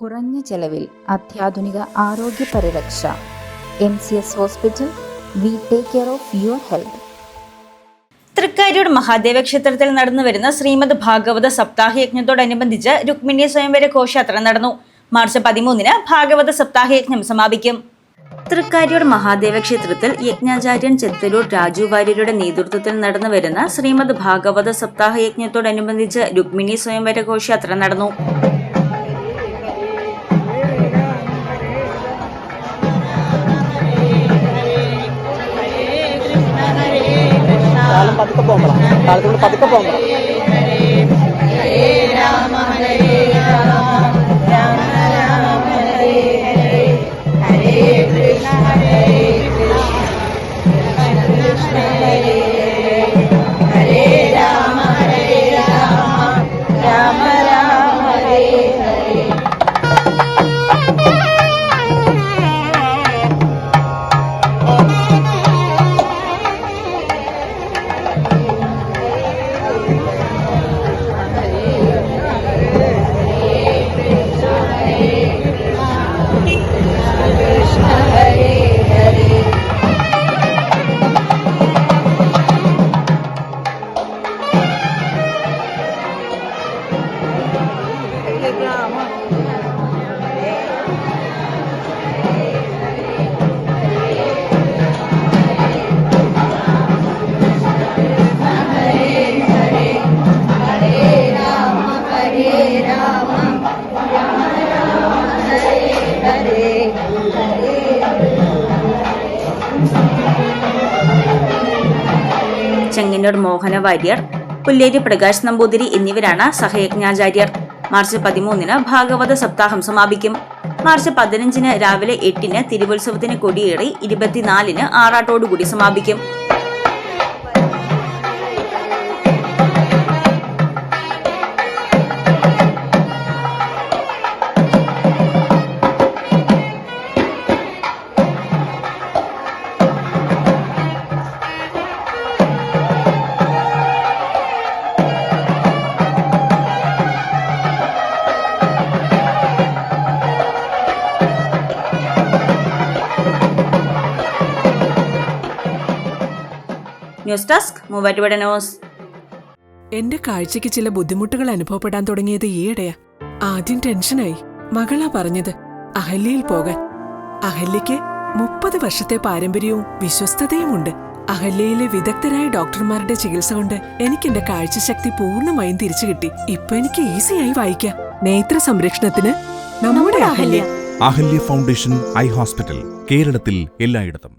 കുറഞ്ഞ ചെലവിൽ അത്യാധുനിക ആരോഗ്യ പരിരക്ഷ. MCS hospital. We take care of your health. Thrikkariyoor Mahadeva ക്ഷേത്രത്തിൽ നടന്നുവരുന്ന ശ്രീമദ് ഭാഗവത സപ്താഹയജ്ഞത്തോടനുബന്ധിച്ച് രുക്മിണി സ്വയംവര ഘോഷയാത്ര നടന്നു. മാർച്ച് 13 ഭാഗവത സപ്താഹയജ്ഞം സമാപിക്കും. തൃക്കാര്യൂർ മഹാദേവ ക്ഷേത്രത്തിൽ യജ്ഞാചാര്യൻ ചെത്തലൂർ രാജു വാര്യരുടെ നേതൃത്വത്തിൽ നടന്നുവരുന്ന ശ്രീമദ് ഭാഗവത സപ്താഹയജ്ഞത്തോടനുബന്ധിച്ച് രുക്മിണി സ്വയംവര ഘോഷയാത്ര നടന്നു. പതുക്കെ പോകുമ്പോഴാണ് കാലത്തോട് പതുക്കെ പോകുമ്പോഴാണ് ചെങ്ങന്നൂർ മോഹന വാര്യർ, പുല്ലേരി പ്രകാശ് നമ്പൂതിരി എന്നിവരാണ് സഹയജ്ഞാചാര്യർ. മാർച്ച് 13 ഭാഗവത സപ്താഹം സമാപിക്കും. മാർച്ച് 15 രാവിലെ 8 തിരുവുത്സവത്തിന് കൊടിയേറി 24 ആറാട്ടോടുകൂടി സമാപിക്കും. News desk Muvattupuzha news. എന്റെ കാഴ്ചയ്ക്ക് ചില ബുദ്ധിമുട്ടുകൾ അനുഭവപ്പെടാൻ തുടങ്ങിയത് ഈയിടെയാ. ആദ്യം ടെൻഷനായി. മകളാ പറഞ്ഞത് അഹല്യയിൽ പോകാൻ. അഹല്യയ്ക്ക് 30 വർഷത്തെ പാരമ്പര്യവും വിശ്വസ്തതയുമുണ്ട്. അഹല്യയിലെ വിദഗ്ധരായ ഡോക്ടർമാരുടെ ചികിത്സ കൊണ്ട് എനിക്ക് എന്റെ കാഴ്ചശക്തി പൂർണ്ണമായും തിരിച്ചു കിട്ടി. ഇപ്പൊ എനിക്ക് ഈസിയായി വായിക്കാം. നേത്ര സംരക്ഷണത്തിന് നമ്മുടെ Ahalya. Ahalya foundation eye hospital, കേരളത്തിൽ എല്ലായിടത്തും.